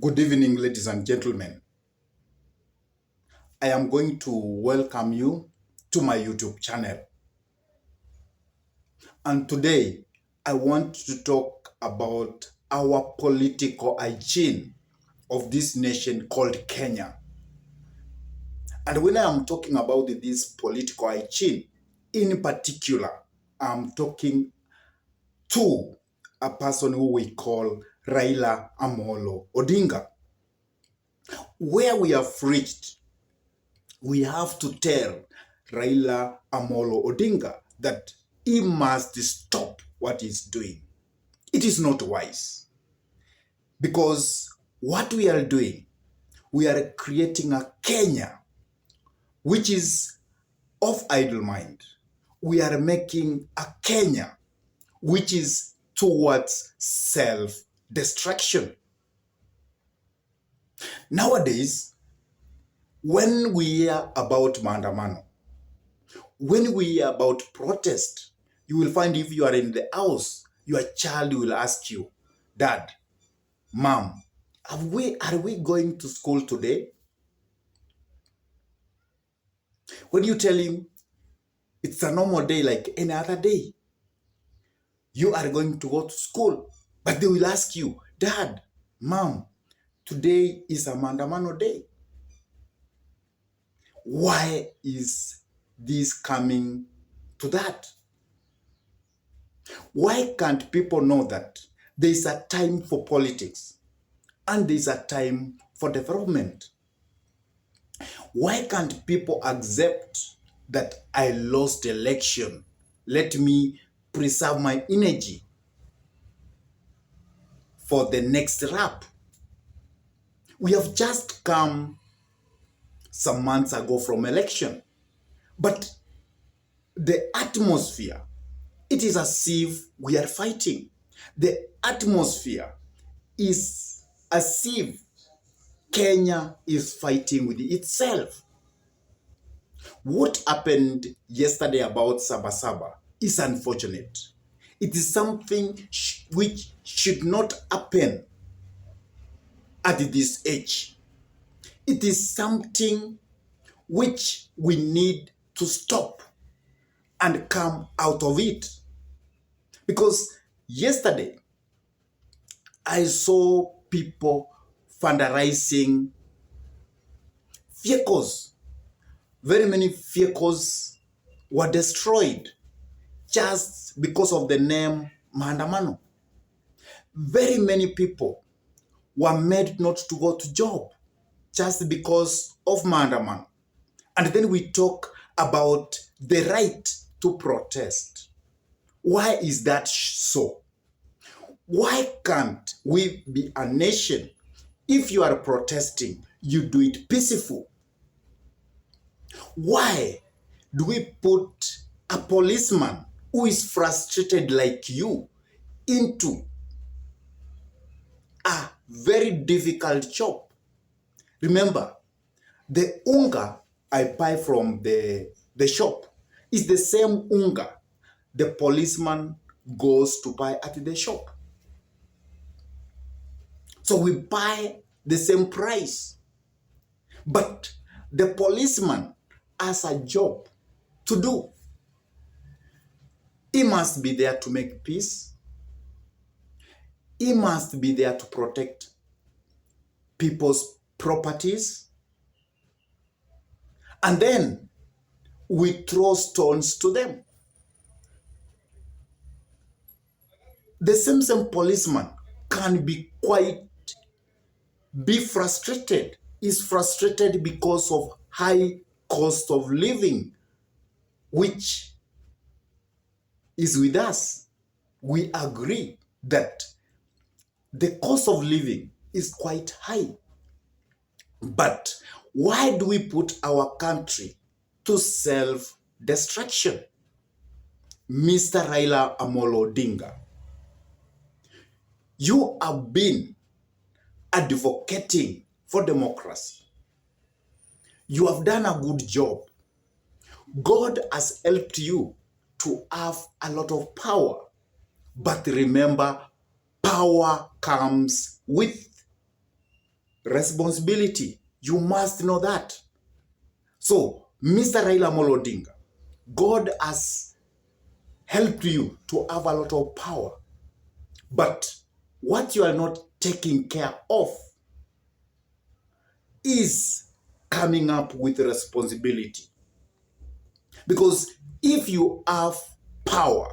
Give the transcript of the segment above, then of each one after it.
Good evening, ladies and gentlemen. I am going to welcome you to my YouTube channel. And today, I want to talk about our political hygiene of this nation called Kenya. And when I am talking about this political hygiene, in particular, I'm talking to a person who we call Raila Amolo Odinga. Where we have reached, we have to tell Raila Amolo Odinga that he must stop what he's doing. It is not wise. Because what we are doing, we are creating a Kenya which is of idle mind. We are making a Kenya which is towards self-destruction. Nowadays, when we hear about maandamano, when we hear about protest, you will find if you are in the house, your child will ask you, Dad, Mom, are we going to school today? When you tell him it's a normal day like any other day, you are going to go to school, but they will ask you, Dad, Mom, today is a maandamano day. Why is this coming to that? Why can't people know that there is a time for politics and there is a time for development? Why can't people accept that I lost election? Let me preserve my energy for the next rap. We have just come some months ago from election, but the atmosphere, it is as if we are fighting. The atmosphere is as if Kenya is fighting with itself. What happened yesterday about Sabasaba is unfortunate. It is something which should not happen at this age. It is something which we need to stop and come out of it. Because yesterday, I saw people vandalizing vehicles. Very many vehicles were destroyed just because of the name maandamano. Very many people were made not to go to job just because of maandamano. And then we talk about the right to protest. Why is that so? Why can't we be a nation? If you are protesting, you do it peaceful. Why do we put a policeman who is frustrated like you into a very difficult job? Remember, the unga I buy from the shop is the same unga the policeman goes to buy at the shop. So we buy the same price. But the policeman has a job to do. He must be there to make peace. He must be there to protect people's properties. And then we throw stones to them. The same policeman can be frustrated. Is frustrated because of high cost of living, which is with us. We agree that the cost of living is quite high. But why do we put our country to self-destruction? Mr. Raila Amolo Odinga, you have been advocating for democracy. You have done a good job. God has helped you to have a lot of power. But remember, power comes with responsibility. You must know that. So, Mr. Raila Odinga, God has helped you to have a lot of power. But what you are not taking care of is coming up with responsibility. Because if you have power,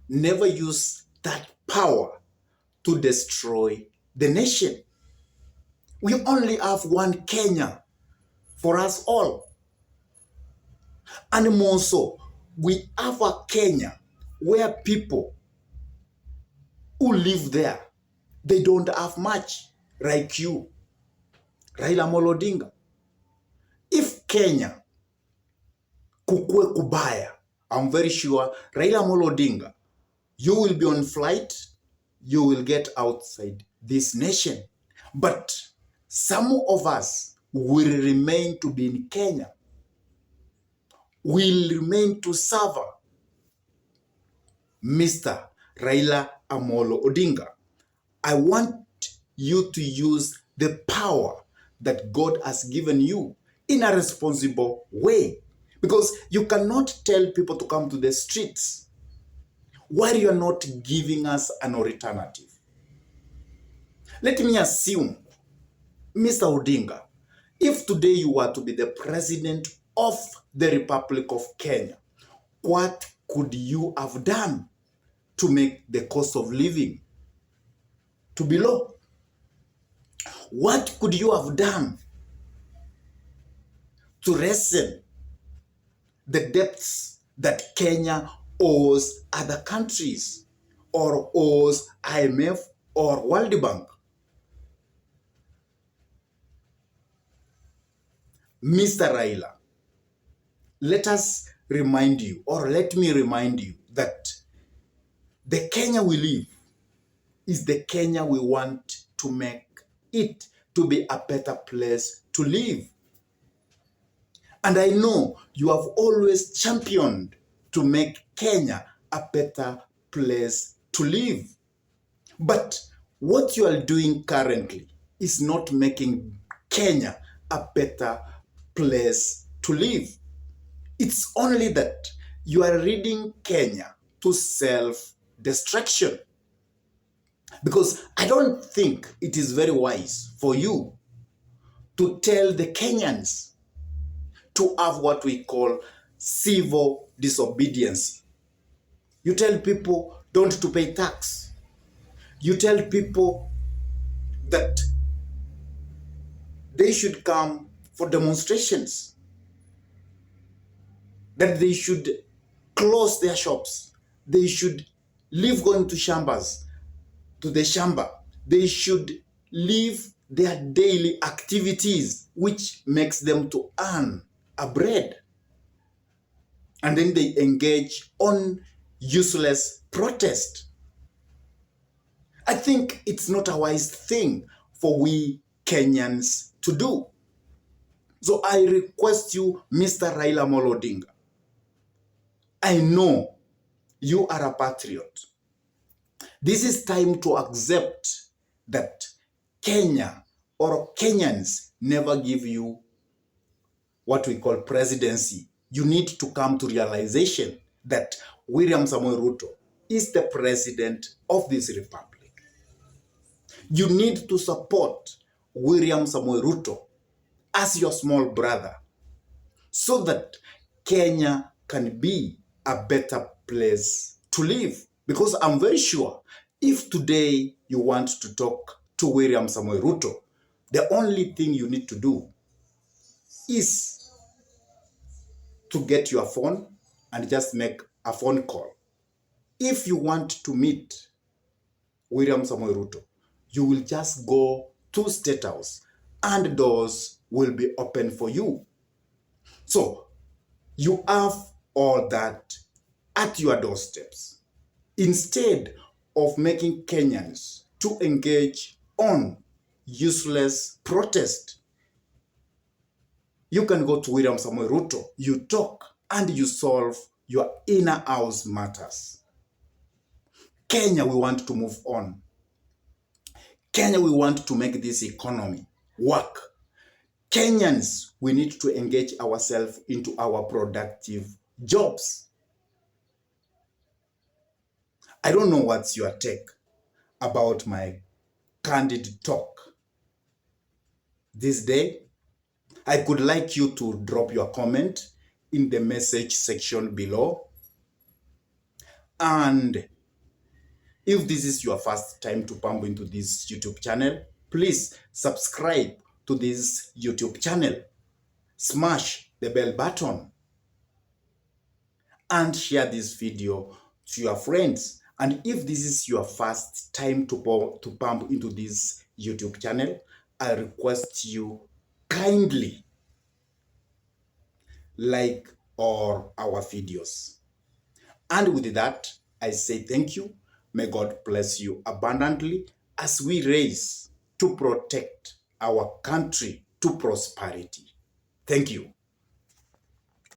never use that power to destroy the nation. We only have one Kenya for us all. And more so, we have a Kenya where people who live there, they don't have much, like you, Raila Odinga. If Kenya kukue kubaya, I'm very sure Raila Odinga, you will be on flight, you will get outside this nation. But some of us will remain to be in Kenya, will remain to serve Mr. Raila Amolo Odinga. I want you to use the power that God has given you in a responsible way. Because you cannot tell people to come to the streets while you're not giving us an alternative. Let me assume, Mr. Odinga, if today you were to be the president of the Republic of Kenya, what could you have done to make the cost of living to be low? What could you have done to lessen the debts that Kenya owes other countries or owes IMF or World Bank? Mr. Raila, let us remind you, or let me remind you, that the Kenya we live is the Kenya we want to make it to be a better place to live. And I know you have always championed to make Kenya a better place to live. But what you are doing currently is not making Kenya a better place to live. It's only that you are leading Kenya to self-destruction. Because I don't think it is very wise for you to tell the Kenyans to have what we call civil disobedience. You tell people don't to pay tax. You tell people that they should come for demonstrations, that they should close their shops, they should leave going to shambas, to the shamba, they should leave their daily activities, which makes them to earn a bread. And then they engage on useless protest. I think it's not a wise thing for we Kenyans to do. So I request you, Mr. Raila Odinga, I know you are a patriot. This is time to accept that Kenya or Kenyans never give you what we call presidency. You need to come to realization that William Samoei Ruto is the president of this republic. You need to support William Samoei Ruto as your small brother so that Kenya can be a better place to live. Because I'm very sure if today you want to talk to William Samoei Ruto, the only thing you need to do is to get your phone and just make a phone call. If you want to meet William Samoei Ruto, you will just go to State House and doors will be open for you. So you have all that at your doorsteps. Instead of making Kenyans to engage on useless protest, you can go to William Samoei Ruto, you talk, and you solve your inner house matters. Kenya, we want to move on. Kenya, we want to make this economy work. Kenyans, we need to engage ourselves into our productive jobs. I don't know what's your take about my candid talk this day. I could like you to drop your comment in the message section below. And if this is your first time to pump into this YouTube channel, please subscribe to this YouTube channel. Smash the bell button and share this video to your friends. And if this is your first time to pump into this YouTube channel, I request you kindly like all our videos. And with that, I say thank you. May God bless you abundantly as we race to protect our country to prosperity. Thank you.